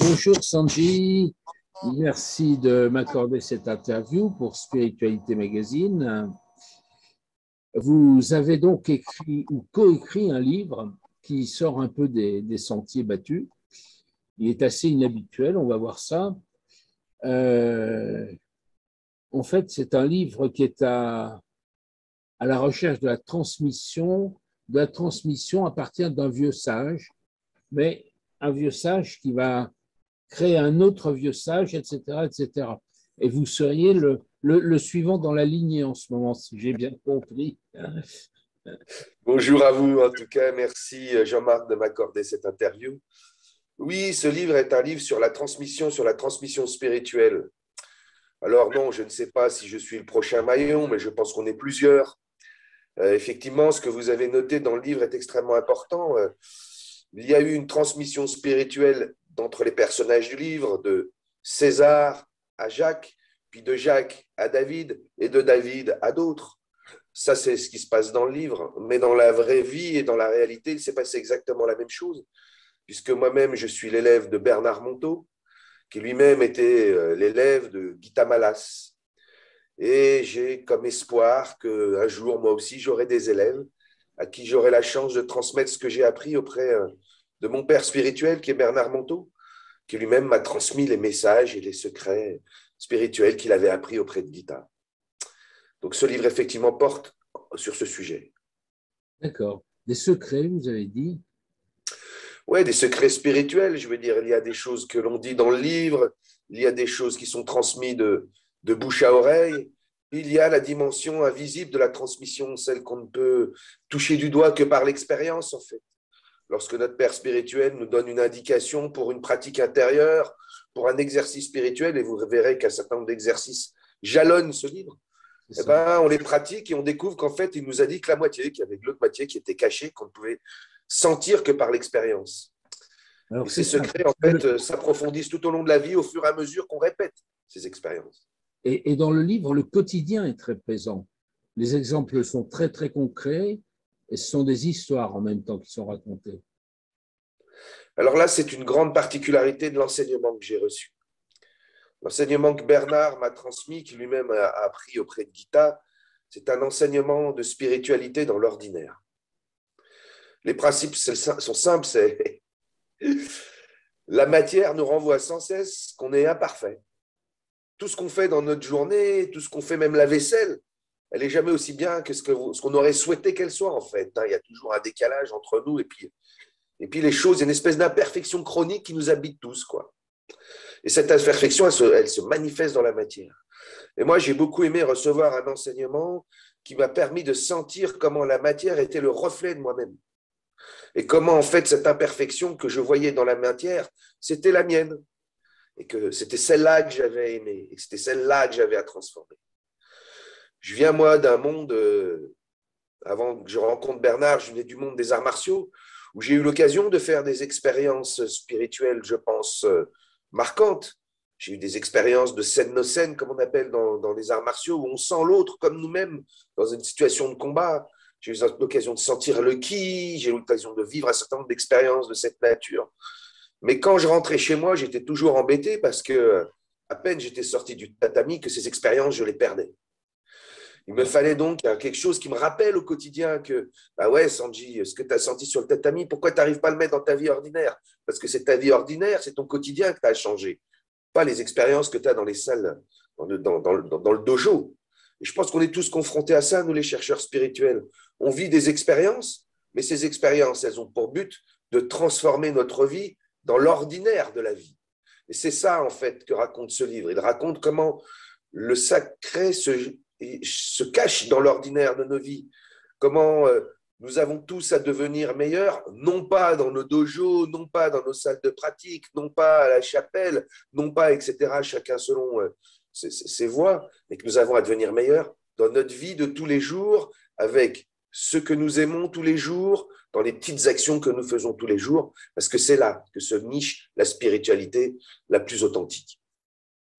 Bonjour Sanji, merci de m'accorder cette interview pour Spiritualité Magazine. Vous avez donc écrit ou coécrit un livre qui sort un peu des sentiers battus. Il est assez inhabituel, on va voir ça. Euh, En fait, c'est un livre qui est à la recherche de la transmission à partir d'un vieux sage, mais un vieux sage qui va créer un autre vieux sage, etc., etc. Et vous seriez le suivant dans la lignée en ce moment, si j'ai bien compris. Bonjour à vous, en tout cas, merci Jean-Marc de m'accorder cette interview. Oui, ce livre est un livre sur la transmission spirituelle. Alors non, je ne sais pas si je suis le prochain maillon, mais je pense qu'on est plusieurs. Effectivement, ce que vous avez noté dans le livre est extrêmement important. Il y a eu une transmission spirituelle d'entre les personnages du livre, de César à Jacques, puis de Jacques à David, et de David à d'autres. Ça, c'est ce qui se passe dans le livre. Mais dans la vraie vie et dans la réalité, il s'est passé exactement la même chose, puisque moi-même, je suis l'élève de Bernard Monteau, qui lui-même était l'élève de Gita Malas. Et j'ai comme espoir qu'un jour, moi aussi, j'aurai des élèves à qui j'aurai la chance de transmettre ce que j'ai appris auprès de mon père spirituel, qui est Bernard Monteau, qui lui-même m'a transmis les messages et les secrets spirituels qu'il avait appris auprès de Gita. Donc ce livre, effectivement, porte sur ce sujet. D'accord. Des secrets, vous avez dit. Oui, des secrets spirituels, je veux dire, il y a des choses que l'on dit dans le livre, il y a des choses qui sont transmises de bouche à oreille, il y a la dimension invisible de la transmission, celle qu'on ne peut toucher du doigt que par l'expérience, en fait. Lorsque notre père spirituel nous donne une indication pour une pratique intérieure, pour un exercice spirituel, et vous verrez qu'un certain nombre d'exercices jalonnent ce livre, eh ben, on les pratique et on découvre qu'en fait, il nous a dit que la moitié, qu'il y avait de l'autre moitié qui était cachée, qu'on ne pouvait sentir que par l'expérience. Et Alors, c'est ces ça. secrets, en fait, s'approfondissent tout au long de la vie au fur et à mesure qu'on répète ces expériences. Et dans le livre, le quotidien est très présent. Les exemples sont très, très concrets et ce sont des histoires en même temps qui sont racontées. Alors là, c'est une grande particularité de l'enseignement que j'ai reçu. L'enseignement que Bernard m'a transmis, qui lui-même a appris auprès de Gita, c'est un enseignement de spiritualité dans l'ordinaire. Les principes sont simples, c'est la matière nous renvoie sans cesse qu'on est imparfait. Tout ce qu'on fait dans notre journée, tout ce qu'on fait, même la vaisselle, elle n'est jamais aussi bien que ce qu'on aurait souhaité qu'elle soit, en fait. Il y a toujours un décalage entre nous et puis les choses, il y a une espèce d'imperfection chronique qui nous habite tous, quoi. Et cette imperfection, elle se manifeste dans la matière. Et moi, j'ai beaucoup aimé recevoir un enseignement qui m'a permis de sentir comment la matière était le reflet de moi-même. Et comment, en fait, cette imperfection que je voyais dans la matière, c'était la mienne. Et que c'était celle-là que j'avais aimée. Et que c'était celle-là que j'avais à transformer. Je viens, moi, d'un monde, avant que je rencontre Bernard, je venais du monde des arts martiaux, où j'ai eu l'occasion de faire des expériences spirituelles, je pense, marquantes. J'ai eu des expériences de scène no scène, comme on appelle dans les arts martiaux, où on sent l'autre comme nous-mêmes dans une situation de combat. J'ai eu l'occasion de sentir le ki, j'ai eu l'occasion de vivre un certain nombre d'expériences de cette nature. Mais quand je rentrais chez moi, j'étais toujours embêté parce que à peine j'étais sorti du tatami que ces expériences, je les perdais. Il me fallait donc quelque chose qui me rappelle au quotidien que, bah ouais, Sanji, ce que tu as senti sur le tatami, pourquoi tu n'arrives pas à le mettre dans ta vie ordinaire? Parce que c'est ta vie ordinaire, c'est ton quotidien que tu as changé, pas les expériences que tu as dans les salles, dans le dojo. Et je pense qu'on est tous confrontés à ça, nous les chercheurs spirituels. On vit des expériences, mais ces expériences, elles ont pour but de transformer notre vie dans l'ordinaire de la vie. Et c'est ça, en fait, que raconte ce livre. Il raconte comment le sacré se cache dans l'ordinaire de nos vies. Comment nous avons tous à devenir meilleurs, non pas dans nos dojos, non pas dans nos salles de pratique, non pas à la chapelle, non pas, etc., chacun selon ses voies, mais que nous avons à devenir meilleurs dans notre vie de tous les jours, avec ce que nous aimons tous les jours, dans les petites actions que nous faisons tous les jours, parce que c'est là que se niche la spiritualité la plus authentique.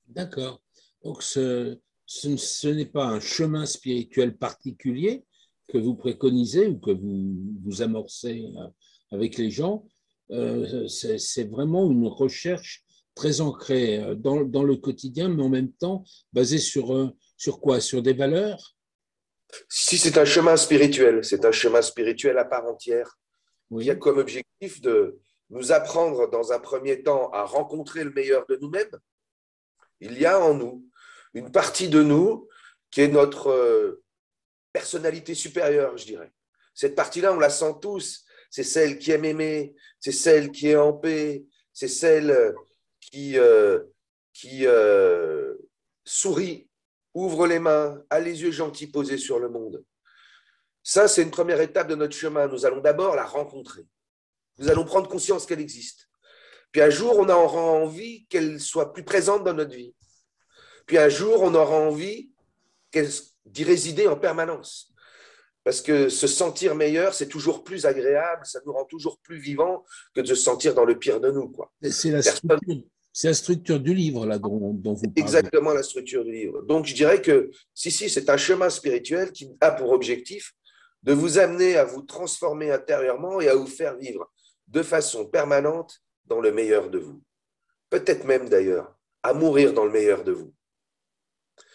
D'accord. Donc, ce n'est pas un chemin spirituel particulier que vous préconisez ou que vous amorcez avec les gens. C'est vraiment une recherche très ancré dans le quotidien, mais en même temps basé sur quoi? Sur des valeurs? Si c'est un chemin spirituel, c'est un chemin spirituel à part entière qui a Oui, comme objectif de nous apprendre dans un premier temps à rencontrer le meilleur de nous-mêmes. Il y a en nous une partie de nous qui est notre personnalité supérieure, je dirais. Cette partie-là, on la sent tous. C'est celle qui aime aimer, c'est celle qui est en paix, c'est celle qui, qui sourit, ouvre les mains, a les yeux gentils posés sur le monde. Ça, c'est une première étape de notre chemin. Nous allons d'abord la rencontrer. Nous allons prendre conscience qu'elle existe. Puis un jour, on aura envie qu'elle soit plus présente dans notre vie. Puis un jour, on aura envie d'y résider en permanence. Parce que se sentir meilleur, c'est toujours plus agréable, ça nous rend toujours plus vivants que de se sentir dans le pire de nous, quoi. c'est Personne... la structure du livre là dont vous parlez. Exactement la structure du livre. Donc, je dirais que si, c'est un chemin spirituel qui a pour objectif de vous amener à vous transformer intérieurement et à vous faire vivre de façon permanente dans le meilleur de vous. Peut-être même d'ailleurs à mourir dans le meilleur de vous.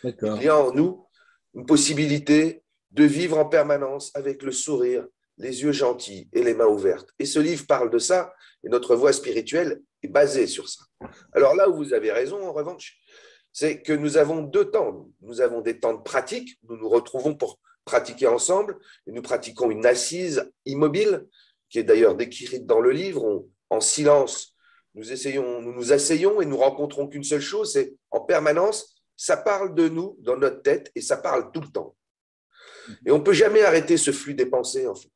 Il y a en nous une possibilité de vivre en permanence avec le sourire, les yeux gentils et les mains ouvertes. Et ce livre parle de ça, et notre voie spirituelle est basée sur ça. Alors là où vous avez raison, en revanche, c'est que nous avons deux temps. Nous avons des temps de pratique, nous nous retrouvons pour pratiquer ensemble, et nous pratiquons une assise immobile, qui est d'ailleurs décrite dans le livre. En silence, nous nous asseyons et nous rencontrons qu'une seule chose, c'est en permanence, ça parle de nous dans notre tête et ça parle tout le temps. Et on ne peut jamais arrêter ce flux des pensées, en fait.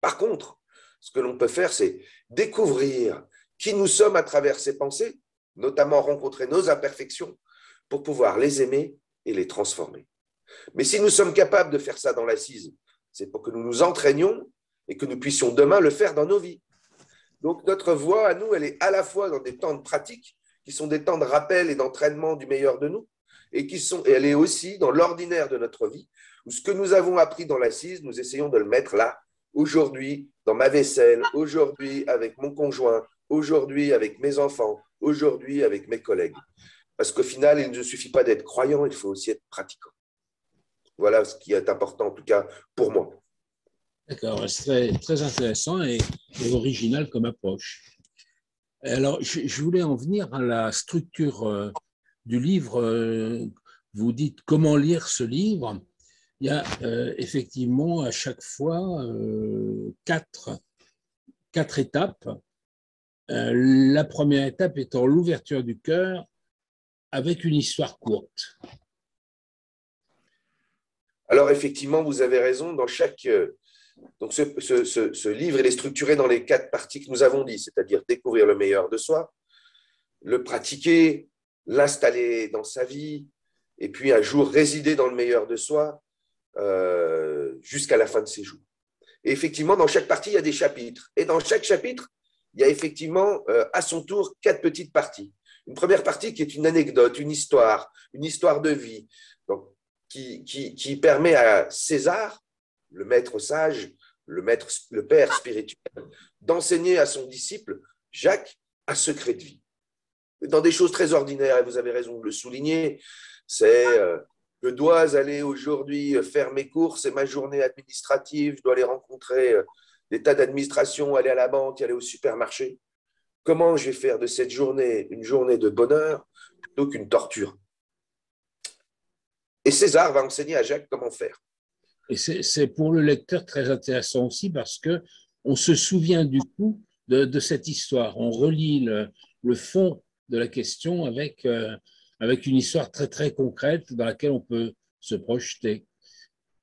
Par contre, ce que l'on peut faire, c'est découvrir qui nous sommes à travers ces pensées, notamment rencontrer nos imperfections pour pouvoir les aimer et les transformer. Mais si nous sommes capables de faire ça dans l'assise, c'est pour que nous nous entraînions et que nous puissions demain le faire dans nos vies. Donc notre voie à nous, elle est à la fois dans des temps de pratique, qui sont des temps de rappel et d'entraînement du meilleur de nous, et elle est aussi dans l'ordinaire de notre vie, où ce que nous avons appris dans l'assise, nous essayons de le mettre là, aujourd'hui, dans ma vaisselle, aujourd'hui avec mon conjoint, aujourd'hui avec mes enfants, aujourd'hui avec mes collègues. Parce qu'au final, il ne suffit pas d'être croyant, il faut aussi être pratiquant. Voilà ce qui est important, en tout cas, pour moi. D'accord, c'est très, très intéressant et original comme approche. Alors, je voulais en venir à la structure du livre. Vous dites comment lire ce livre. Il y a effectivement à chaque fois quatre étapes. La première étape étant l'ouverture du cœur avec une histoire courte. Alors, effectivement, vous avez raison. Dans chaque. Donc, ce livre, il est structuré dans les quatre parties que nous avons dit, c'est-à-dire découvrir le meilleur de soi, le pratiquer, l'installer dans sa vie, et puis un jour résider dans le meilleur de soi jusqu'à la fin de ses jours. Et effectivement, dans chaque partie, il y a des chapitres. Et dans chaque chapitre, il y a effectivement à son tour quatre petites parties. Une première partie qui est une anecdote, une histoire de vie, donc, qui permet à César, le maître sage, le père spirituel, d'enseigner à son disciple, Jacques, un secret de vie. Dans des choses très ordinaires, et vous avez raison de le souligner, c'est je dois aller aujourd'hui faire mes courses, c'est ma journée administrative, je dois aller rencontrer des tas d'administrations, aller à la banque, aller au supermarché. Comment je vais faire de cette journée une journée de bonheur plutôt qu'une torture? Et César va enseigner à Jacques comment faire. Et c'est pour le lecteur très intéressant aussi parce qu'on se souvient du coup de cette histoire. On relit le fond de la question avec une histoire très, très concrète dans laquelle on peut se projeter.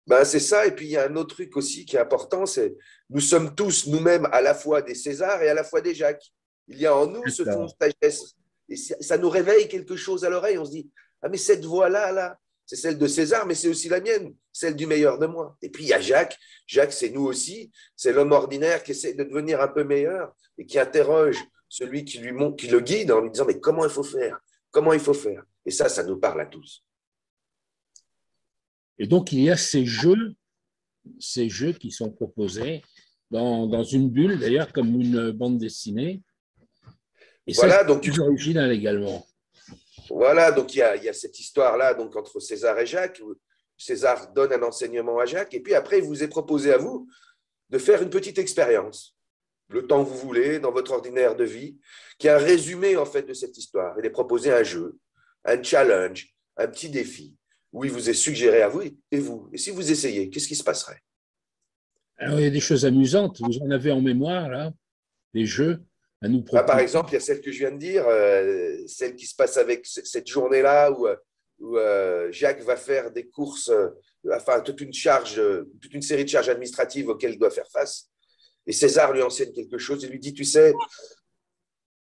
Ben, c'est ça. Et puis, il y a un autre truc aussi qui est important, c'est nous sommes tous nous-mêmes à la fois des Césars et à la fois des Jacques. Il y a en nous ce fond de sagesse. Et ça nous réveille quelque chose à l'oreille. On se dit, ah mais cette voix-là, là, c'est celle de César, mais c'est aussi la mienne, celle du meilleur de moi. Et puis, il y a Jacques. Jacques, c'est nous aussi. C'est l'homme ordinaire qui essaie de devenir un peu meilleur et qui interroge celui qui le guide en lui disant, mais comment il faut faire? Comment il faut faire? Et ça nous parle à tous. Et donc, il y a ces jeux qui sont proposés dans une bulle, d'ailleurs, comme une bande dessinée. Et ça, Voilà, c'est donc plus original également. voilà, donc il y a cette histoire-là donc entre César et Jacques, où César donne un enseignement à Jacques, et puis après, il vous est proposé à vous de faire une petite expérience, le temps que vous voulez, dans votre ordinaire de vie, qui est un résumé en fait de cette histoire. Il est proposé un jeu, un challenge, un petit défi, où il vous est suggéré à vous et vous. Et si vous essayez, qu'est-ce qui se passerait? Alors, il y a des choses amusantes. Vous en avez en mémoire, là, des jeux à nous Bah, par proposer. exemple, il y a celle que je viens de dire, celle qui se passe avec cette journée-là où Jacques va faire des courses, enfin toute une charge, toute une série de charges administratives auxquelles il doit faire face. Et César lui enseigne quelque chose et lui dit, tu sais,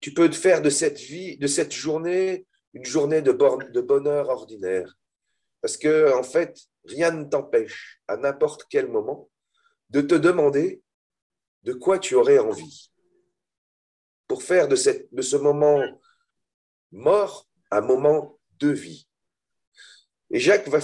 tu peux te faire de cette vie, de cette journée, une journée de bonheur ordinaire. Parce que, en fait, rien ne t'empêche, à n'importe quel moment, de te demander de quoi tu aurais envie pour faire de ce moment mort un moment de vie. Et Jacques va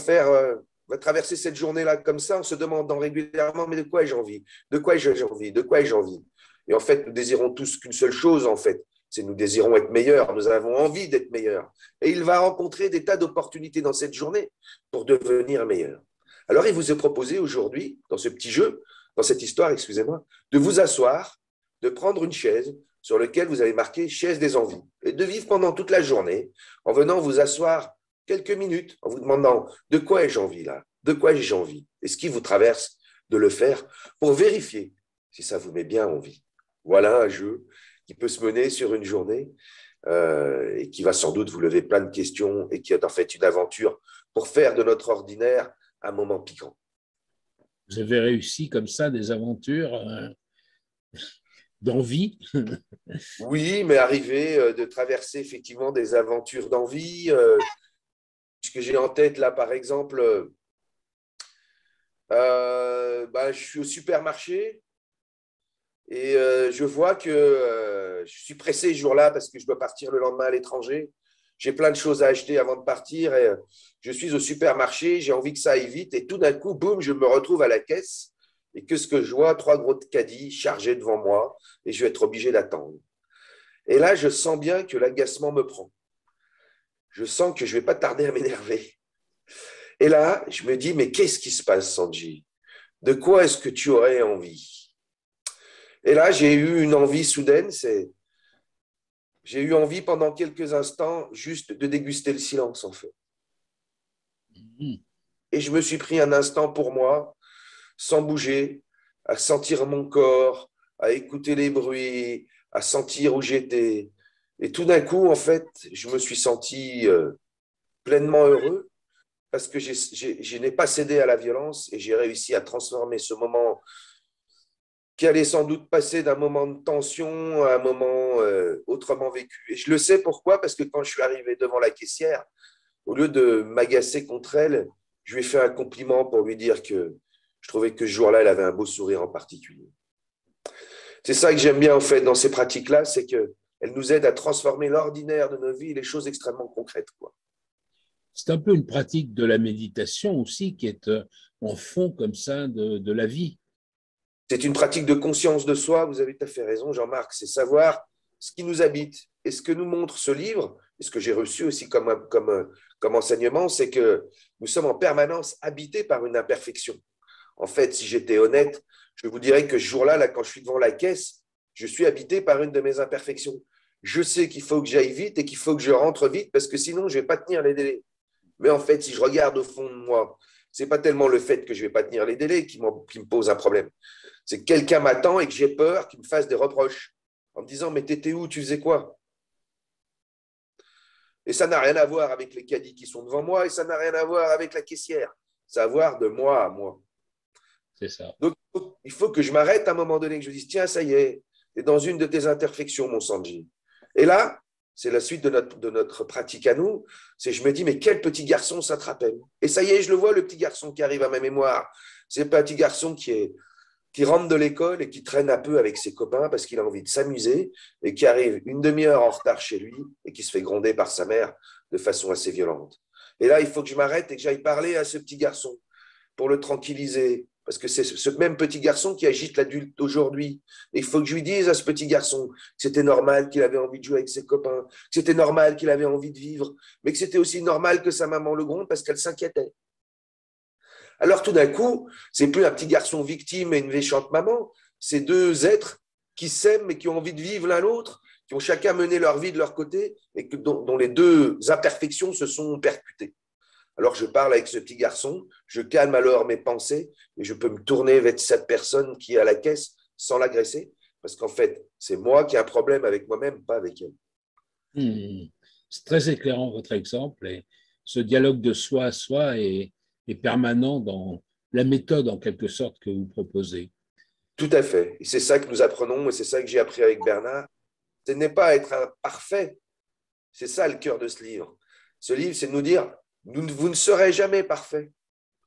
traverser cette journée-là comme ça en se demandant régulièrement, mais de quoi ai-je envie? De quoi ai-je envie? De quoi ai-je envie? Et en fait, nous désirons tous qu'une seule chose, en fait, c'est nous désirons être meilleurs, nous avons envie d'être meilleurs. Et il va rencontrer des tas d'opportunités dans cette journée pour devenir meilleur. Alors, il vous est proposé aujourd'hui, dans ce petit jeu, dans cette histoire, excusez-moi, de vous asseoir, de prendre une chaise sur laquelle vous avez marqué chaise des envies et de vivre pendant toute la journée en venant vous asseoir quelques minutes en vous demandant de quoi ai-je envie là? De quoi ai-je envie? Et ce qui vous traverse de le faire pour vérifier si ça vous met bien en vie. Voilà un jeu qui peut se mener sur une journée et qui va sans doute vous lever plein de questions et qui est en fait une aventure pour faire de notre ordinaire un moment piquant. Vous avez réussi comme ça des aventures d'envie. Oui, mais arriver de traverser effectivement des aventures d'envie, ce que j'ai en tête là par exemple, bah, je suis au supermarché et je vois que je suis pressé ce jour-là parce que je dois partir le lendemain à l'étranger. J'ai plein de choses à acheter avant de partir et je suis au supermarché, j'ai envie que ça aille vite et tout d'un coup, boum, je me retrouve à la caisse et que ce que je vois, trois gros caddies chargés devant moi et je vais être obligé d'attendre. Et là, je sens bien que l'agacement me prend. Je sens que je ne vais pas tarder à m'énerver. Et là, je me dis, mais qu'est-ce qui se passe, Sanji? De quoi est-ce que tu aurais envie? Et là, j'ai eu une envie soudaine, j'ai eu envie pendant quelques instants juste de déguster le silence, en fait. Et je me suis pris un instant pour moi, sans bouger, à sentir mon corps, à écouter les bruits, à sentir où j'étais. Et tout d'un coup, en fait, je me suis senti pleinement heureux parce que je n'ai pas cédé à la violence et j'ai réussi à transformer ce moment qui allait sans doute passer d'un moment de tension à un moment autrement vécu. Et je le sais pourquoi, parce que quand je suis arrivé devant la caissière, au lieu de m'agacer contre elle, je lui ai fait un compliment pour lui dire que je trouvais que ce jour-là, elle avait un beau sourire en particulier. C'est ça que j'aime bien en fait dans ces pratiques-là, c'est qu'elles nous aident à transformer l'ordinaire de nos vies et les choses extrêmement concrètes, quoi. C'est un peu une pratique de la méditation aussi qui est en fond comme ça de la vie. C'est une pratique de conscience de soi, vous avez tout à fait raison, Jean-Marc, c'est savoir ce qui nous habite. Et ce que nous montre ce livre, et ce que j'ai reçu aussi comme enseignement, c'est que nous sommes en permanence habités par une imperfection. En fait, si j'étais honnête, je vous dirais que ce jour-là, là, quand je suis devant la caisse, je suis habité par une de mes imperfections. Je sais qu'il faut que j'aille vite et qu'il faut que je rentre vite parce que sinon, je ne vais pas tenir les délais. Mais en fait, si je regarde au fond de moi, ce n'est pas tellement le fait que je ne vais pas tenir les délais qui me pose un problème. C'est que quelqu'un m'attend et que j'ai peur qu'il me fasse des reproches en me disant « Mais t'étais où? Tu faisais quoi ?» Et ça n'a rien à voir avec les caddies qui sont devant moi et ça n'a rien à voir avec la caissière. Ça a à voir de moi à moi. C'est ça. Donc, il faut que je m'arrête à un moment donné, que je dise, tiens, ça y est, tu es dans une de tes imperfections, mon Sanji. Et là, c'est la suite de notre pratique à nous, c'est je me dis, mais quel petit garçon ça te rappelle? Et ça y est, je le vois, le petit garçon qui arrive à ma mémoire. C'est le petit garçon qui rentre de l'école et qui traîne un peu avec ses copains parce qu'il a envie de s'amuser et qui arrive une demi-heure en retard chez lui et qui se fait gronder par sa mère de façon assez violente. Et là, il faut que je m'arrête et que j'aille parler à ce petit garçon pour le tranquilliser, parce que c'est ce même petit garçon qui agite l'adulte d'aujourd'hui. Et il faut que je lui dise à ce petit garçon que c'était normal qu'il avait envie de jouer avec ses copains, que c'était normal qu'il avait envie de vivre, mais que c'était aussi normal que sa maman le gronde parce qu'elle s'inquiétait. Alors tout d'un coup, c'est plus un petit garçon victime et une méchante maman, c'est deux êtres qui s'aiment et qui ont envie de vivre l'un l'autre, qui ont chacun mené leur vie de leur côté et dont les deux imperfections se sont percutées. Alors je parle avec ce petit garçon, je calme alors mes pensées et je peux me tourner vers cette personne qui est à la caisse sans l'agresser, parce qu'en fait, c'est moi qui ai un problème avec moi-même, pas avec elle. C'est très éclairant votre exemple, et ce dialogue de soi à soi est permanent dans la méthode en quelque sorte que vous proposez. Tout à fait. Et c'est ça que nous apprenons et c'est ça que j'ai appris avec Bernard. Ce n'est pas être un parfait, c'est ça le cœur de ce livre. Ce livre, c'est de nous dire, vous ne serez jamais parfait.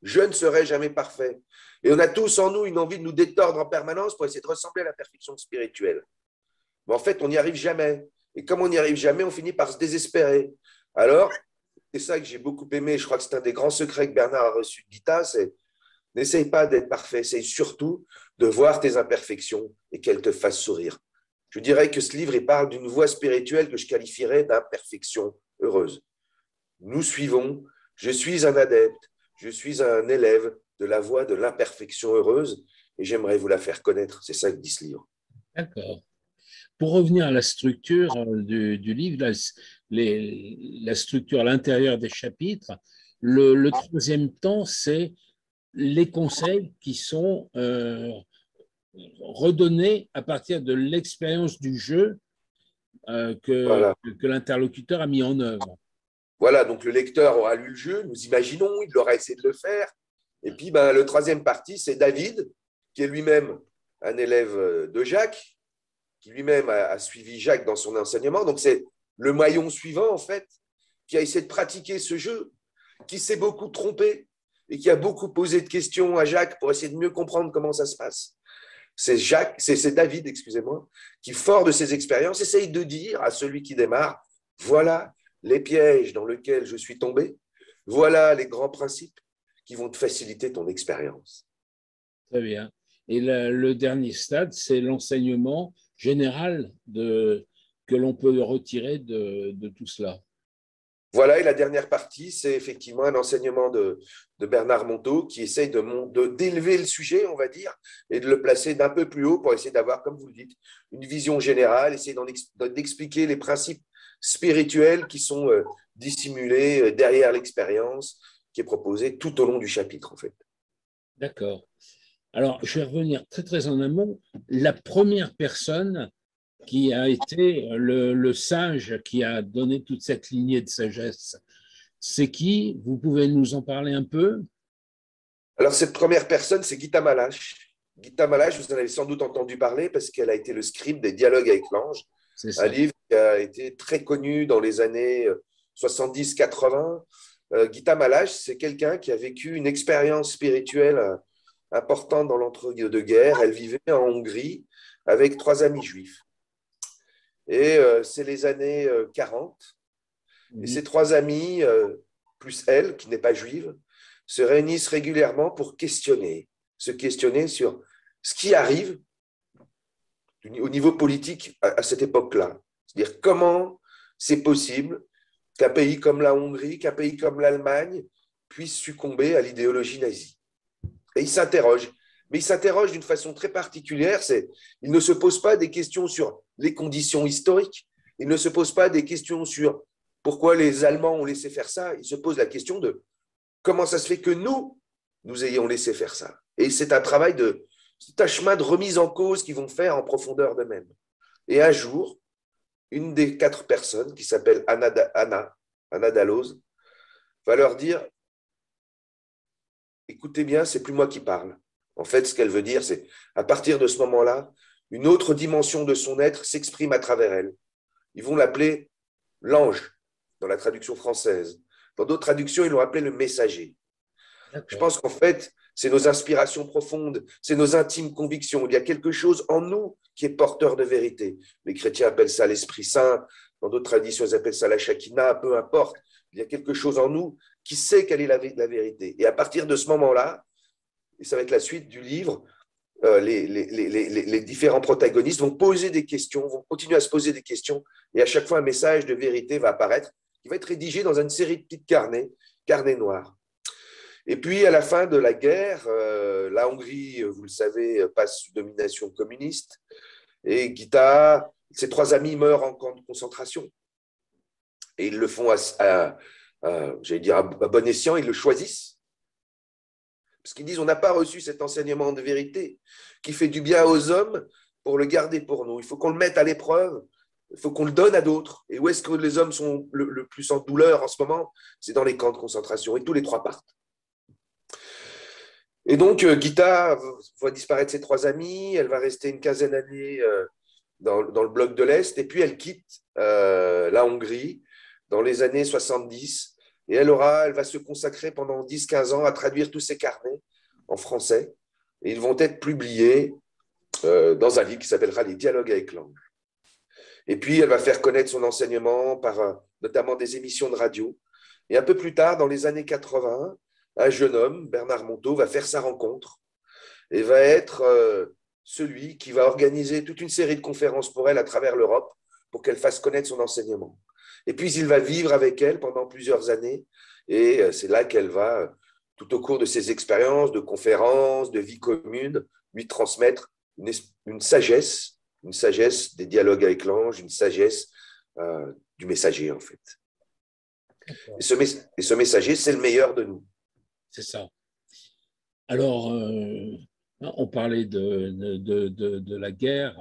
Je ne serai jamais parfait. Et on a tous en nous une envie de nous détordre en permanence pour essayer de ressembler à la perfection spirituelle. Mais en fait, on n'y arrive jamais. Et comme on n'y arrive jamais, on finit par se désespérer. Alors, c'est ça que j'ai beaucoup aimé. Je crois que c'est un des grands secrets que Bernard a reçu de Gita, c'est n'essaye pas d'être parfait, essaye surtout de voir tes imperfections et qu'elles te fassent sourire. Je dirais que ce livre, il parle d'une voie spirituelle que je qualifierais d'imperfection heureuse. Nous suivons, je suis un adepte, je suis un élève de la voie de l'imperfection heureuse et j'aimerais vous la faire connaître. C'est ça que dit ce livre. D'accord. Pour revenir à la structure du livre, la structure à l'intérieur des chapitres, le troisième temps, c'est les conseils qui sont redonnés à partir de l'expérience du jeu Voilà. que l'interlocuteur a mis en œuvre. Voilà, donc le lecteur aura lu le jeu, nous imaginons, il aura essayé de le faire. Et puis, le troisième partie, c'est David, qui est lui-même un élève de Jacques, qui lui-même a suivi Jacques dans son enseignement. Donc, c'est le maillon suivant, en fait, qui a essayé de pratiquer ce jeu, qui s'est beaucoup trompé et qui a beaucoup posé de questions à Jacques pour essayer de mieux comprendre comment ça se passe. C'est David, excusez-moi, qui, fort de ses expériences, essaye de dire à celui qui démarre, voilà les pièges dans lesquels je suis tombé, voilà les grands principes qui vont te faciliter ton expérience. Très bien. Et le dernier stade, c'est l'enseignement général que l'on peut retirer de tout cela. Voilà, et la dernière partie, c'est effectivement un enseignement de Bernard Monteau qui essaye d'élever le sujet, on va dire, et de le placer d'un peu plus haut pour essayer d'avoir, comme vous le dites, une vision générale, essayer d'expliquer les principes spirituels qui sont dissimulés derrière l'expérience qui est proposée tout au long du chapitre, en fait. D'accord. Alors, je vais revenir très, très en amont. La première personne qui a été le sage qui a donné toute cette lignée de sagesse, c'est qui? Vous pouvez nous en parler un peu? Alors, cette première personne, c'est Gita Malache. Gita Malache, vous en avez sans doute entendu parler parce qu'elle a été le scribe des Dialogues avec l'ange, un livre qui a été très connu dans les années 70-80. Gita Malache, c'est quelqu'un qui a vécu une expérience spirituelle importante dans l'entre-deux-guerres. Elle vivait en Hongrie avec 3 amis juifs. Et c'est les années 40. Et ces 3 amis, plus elle, qui n'est pas juive, se réunissent régulièrement pour se questionner sur ce qui arrive au niveau politique à cette époque-là. C'est-à-dire comment c'est possible qu'un pays comme la Hongrie, qu'un pays comme l'Allemagne puisse succomber à l'idéologie nazie. Et ils s'interrogent. Mais ils s'interrogent d'une façon très particulière. Ils ne se posent pas des questions sur les conditions historiques. Ils ne se posent pas des questions sur pourquoi les Allemands ont laissé faire ça. Ils se posent la question de comment ça se fait que nous ayons laissé faire ça. Et c'est un chemin de remise en cause qu'ils vont faire en profondeur d'eux-mêmes. Et un jour, une des 4 personnes, qui s'appelle Anna Dalloz, va leur dire « Écoutez bien, c'est plus moi qui parle. » En fait, ce qu'elle veut dire, c'est à partir de ce moment-là, une autre dimension de son être s'exprime à travers elle. Ils vont l'appeler l'ange, dans la traduction française. Dans d'autres traductions, ils l'ont appelé le messager. Je pense qu'en fait, c'est nos inspirations profondes, c'est nos intimes convictions. Il y a quelque chose en nous qui est porteur de vérité. Les chrétiens appellent ça l'Esprit Saint. Dans d'autres traditions, ils appellent ça la Shekinah, peu importe. Il y a quelque chose en nous qui sait quelle est la vérité. Et à partir de ce moment-là, et ça va être la suite du livre, les différents protagonistes vont poser des questions, vont continuer à se poser des questions, et à chaque fois, un message de vérité va apparaître, qui va être rédigé dans une série de petits carnets noirs. Et puis, à la fin de la guerre, la Hongrie, vous le savez, passe sous domination communiste, et Gita, ses 3 amis meurent en camp de concentration. Et ils le font j'allais dire, à bon escient, ils le choisissent. Parce qu'ils disent, on n'a pas reçu cet enseignement de vérité qui fait du bien aux hommes pour le garder pour nous. Il faut qu'on le mette à l'épreuve, il faut qu'on le donne à d'autres. Et où est-ce que les hommes sont le plus en douleur en ce moment? C'est dans les camps de concentration. Et tous les 3 partent. Et donc, Gita va disparaître ses 3 amis, elle va rester une quinzaine d'années dans le bloc de l'Est, et puis elle quitte la Hongrie dans les années 70, et elle va se consacrer pendant 10-15 ans à traduire tous ces carnets en français, et ils vont être publiés dans un livre qui s'appellera Les dialogues avec l'ange. Et puis, elle va faire connaître son enseignement par notamment des émissions de radio, et un peu plus tard, dans les années 80, un jeune homme, Bernard Monteau, va faire sa rencontre et va être celui qui va organiser toute une série de conférences pour elle à travers l'Europe pour qu'elle fasse connaître son enseignement. Et puis, il va vivre avec elle pendant plusieurs années et c'est là qu'elle va, tout au cours de ses expériences, de conférences, de vie commune, lui transmettre une sagesse des dialogues avec l'ange, une sagesse du messager, en fait. Et ce messager, c'est le meilleur de nous. C'est ça. Alors, on parlait de la guerre.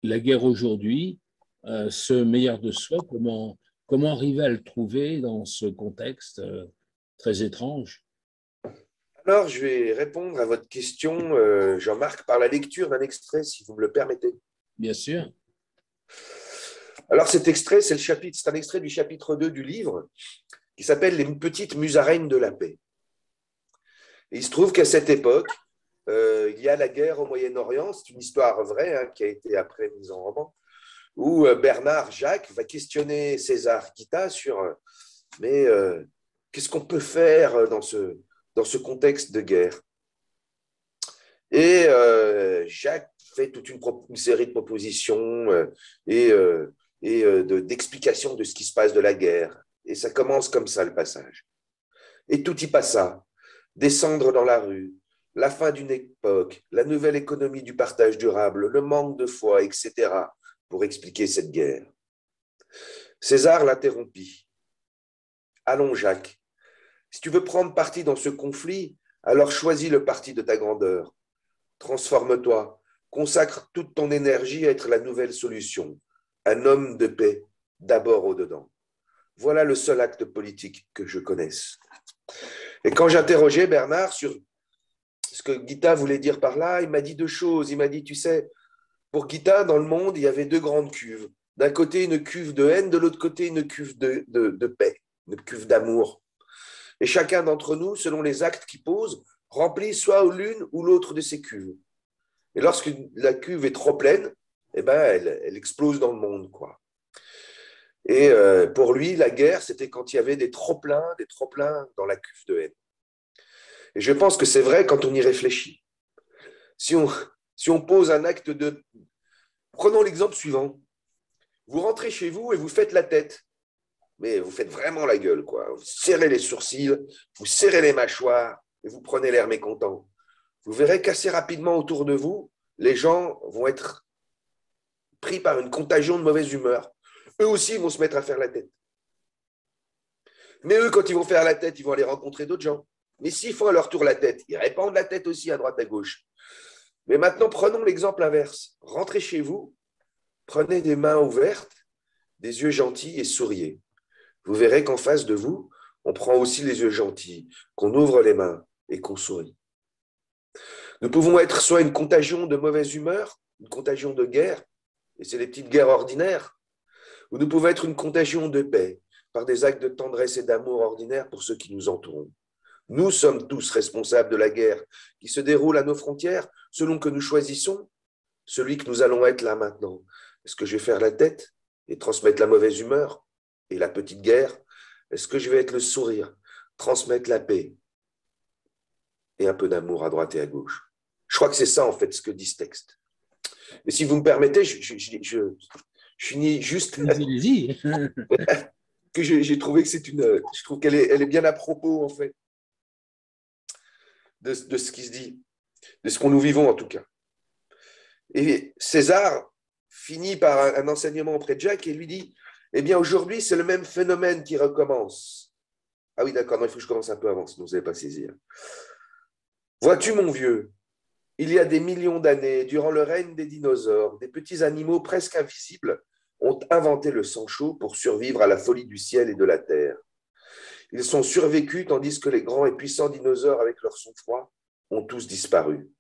La guerre aujourd'hui, ce meilleur de soi, comment arriver à le trouver dans ce contexte très étrange? Alors, je vais répondre à votre question, Jean-Marc, par la lecture d'un extrait, si vous me le permettez. Bien sûr. Alors, cet extrait, c'est un extrait du chapitre 2 du livre, qui s'appelle « Les petites musaraignes de la paix ». Et il se trouve qu'à cette époque, il y a la guerre au Moyen-Orient, c'est une histoire vraie hein, qui a été après mise en roman, où Bernard Jacques va questionner César Gita sur mais qu'est-ce qu'on peut faire dans ce contexte de guerre? Et Jacques fait toute une série de propositions d'explications de ce qui se passe de la guerre. Et ça commence comme ça, le passage. Et tout y passa. Descendre dans la rue, la fin d'une époque, la nouvelle économie du partage durable, le manque de foi, etc., pour expliquer cette guerre. César l'interrompit. Allons, Jacques, si tu veux prendre parti dans ce conflit, alors choisis le parti de ta grandeur. Transforme-toi, consacre toute ton énergie à être la nouvelle solution, un homme de paix, d'abord au-dedans. Voilà le seul acte politique que je connaisse. Et quand j'interrogeais Bernard sur ce que Gita voulait dire par là, il m'a dit 2 choses. Il m'a dit, tu sais, pour Gita, dans le monde, il y avait 2 grandes cuves. D'un côté, une cuve de haine, de l'autre côté, une cuve de paix, une cuve d'amour. Et chacun d'entre nous, selon les actes qu'il pose, remplit soit l'une ou l'autre de ces cuves. Et lorsque la cuve est trop pleine, eh ben, elle explose dans le monde, quoi. Et pour lui, la guerre, c'était quand il y avait des trop-pleins dans la cuve de haine. Et je pense que c'est vrai quand on y réfléchit. Si on pose un acte de... Prenons l'exemple suivant. Vous rentrez chez vous et vous faites la tête. Mais vous faites vraiment la gueule, quoi. Vous serrez les sourcils, vous serrez les mâchoires et vous prenez l'air mécontent. Vous verrez qu'assez rapidement autour de vous, les gens vont être pris par une contagion de mauvaise humeur. Eux aussi vont se mettre à faire la tête. Mais eux, quand ils vont faire la tête, ils vont aller rencontrer d'autres gens. Mais s'ils font à leur tour la tête, ils répandent la tête aussi à droite, à gauche. Mais maintenant, prenons l'exemple inverse. Rentrez chez vous, prenez des mains ouvertes, des yeux gentils et souriez. Vous verrez qu'en face de vous, on prend aussi les yeux gentils, qu'on ouvre les mains et qu'on sourit. Nous pouvons être soit une contagion de mauvaise humeur, une contagion de guerre, et c'est les petites guerres ordinaires, ou nous pouvons être une contagion de paix, par des actes de tendresse et d'amour ordinaires pour ceux qui nous entourent. Nous sommes tous responsables de la guerre qui se déroule à nos frontières, selon que nous choisissons celui que nous allons être là maintenant. Est-ce que je vais faire la tête et transmettre la mauvaise humeur et la petite guerre? Est-ce que je vais être le sourire, transmettre la paix et un peu d'amour à droite et à gauche. Je crois que c'est ça, en fait, ce que dit ce texte. Et si vous me permettez, je finis juste Allez-y. que j'ai trouvé que je trouve qu'elle est bien à propos, en fait, de ce qui se dit, de ce qu'on nous vivons, en tout cas. Et César finit par un enseignement auprès de Jacques et lui dit, eh bien, aujourd'hui, c'est le même phénomène qui recommence. Ah oui, d'accord, non, il faut que je commence un peu avant, sinon vous n'allez pas saisir. Vois-tu, mon vieux, il y a des millions d'années, durant le règne des dinosaures, des petits animaux presque invisibles ont inventé le sang chaud pour survivre à la folie du ciel et de la terre. Ils sont survécus tandis que les grands et puissants dinosaures, avec leur sang-froid, ont tous disparu.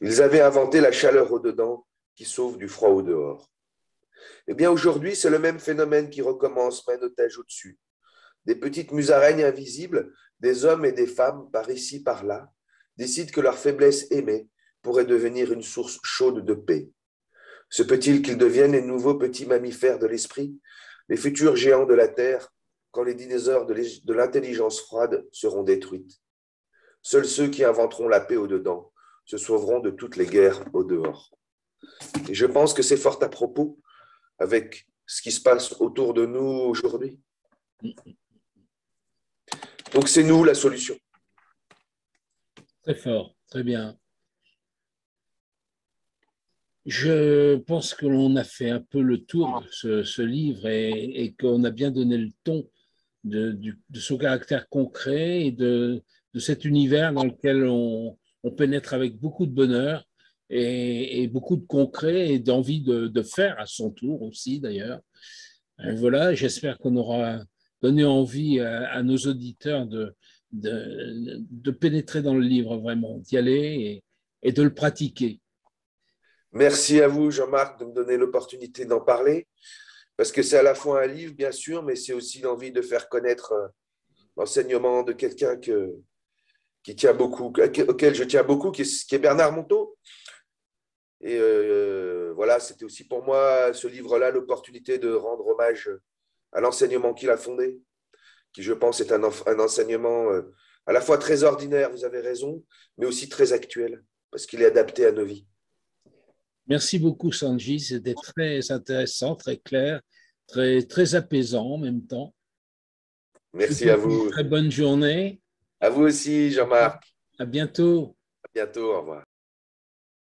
Ils avaient inventé la chaleur au-dedans qui sauve du froid au-dehors. Eh bien, aujourd'hui, c'est le même phénomène qui recommence, main otage au-dessus. Des petites musaraignes invisibles, des hommes et des femmes, par ici, par là, décident que leur faiblesse aimée pourrait devenir une source chaude de paix. Se peut-il qu'ils deviennent les nouveaux petits mammifères de l'esprit, les futurs géants de la terre, quand les dinosaures de l'intelligence froide seront détruites? Seuls ceux qui inventeront la paix au-dedans se sauveront de toutes les guerres au-dehors. Et je pense que c'est fort à propos avec ce qui se passe autour de nous aujourd'hui. Donc c'est nous la solution. Très fort, très bien. Je pense que l'on a fait un peu le tour de ce livre et qu'on a bien donné le ton de son caractère concret et de cet univers dans lequel on pénètre avec beaucoup de bonheur et beaucoup de concret et d'envie de faire à son tour aussi d'ailleurs. Voilà, j'espère qu'on aura donné envie à nos auditeurs de pénétrer dans le livre vraiment, d'y aller et de le pratiquer. Merci à vous, Jean-Marc, de me donner l'opportunité d'en parler, parce que c'est à la fois un livre, bien sûr, mais c'est aussi l'envie de faire connaître l'enseignement de quelqu'un qui tient beaucoup, auquel je tiens beaucoup, qui est Bernard Monteau. Et voilà, c'était aussi pour moi, ce livre-là, l'opportunité de rendre hommage à l'enseignement qu'il a fondé, qui, je pense, est un enseignement à la fois très ordinaire, vous avez raison, mais aussi très actuel, parce qu'il est adapté à nos vies. Merci beaucoup, Sanji. C'était très intéressant, très clair, très apaisant en même temps. Je vous Merci à souhaite une vous. très bonne journée. À vous aussi, Jean-Marc. À bientôt. À bientôt. Au revoir.